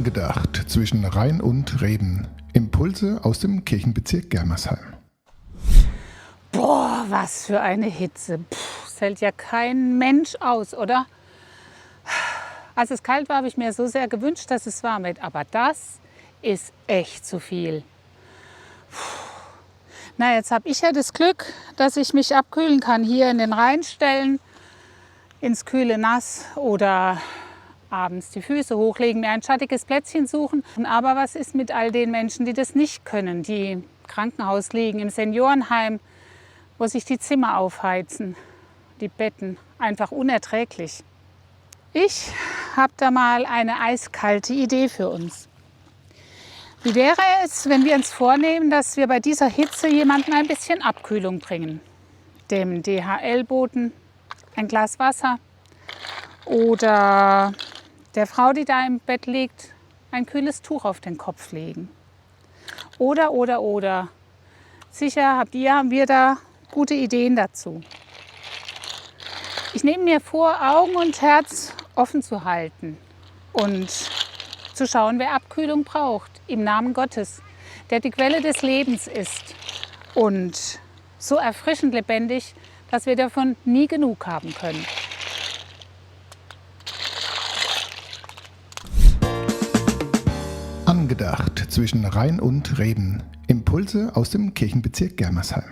Angedacht zwischen Rhein und Reben. Impulse aus dem Kirchenbezirk Germersheim. Boah, was für eine Hitze. Das hält ja kein Mensch aus, oder? Als es kalt war, habe ich mir so sehr gewünscht, dass es warm wird. Aber das ist echt zu viel. Na, jetzt habe ich ja das Glück, dass ich mich abkühlen kann. Hier in den Rhein stellen, ins kühle Nass oder abends die Füße hochlegen, mir ein schattiges Plätzchen suchen. Aber was ist mit all den Menschen, die das nicht können, die im Krankenhaus liegen, im Seniorenheim, wo sich die Zimmer aufheizen, die Betten, einfach unerträglich. Ich habe da mal eine eiskalte Idee für uns. Wie wäre es, wenn wir uns vornehmen, dass wir bei dieser Hitze jemandem ein bisschen Abkühlung bringen? Dem DHL-Boten ein Glas Wasser oder der Frau, die da im Bett liegt, ein kühles Tuch auf den Kopf legen. Oder. Sicher haben wir da gute Ideen dazu. Ich nehme mir vor, Augen und Herz offen zu halten und zu schauen, wer Abkühlung braucht, im Namen Gottes, der die Quelle des Lebens ist und so erfrischend lebendig, dass wir davon nie genug haben können. Angedacht zwischen Rhein und Reben. Impulse aus dem Kirchenbezirk Germersheim.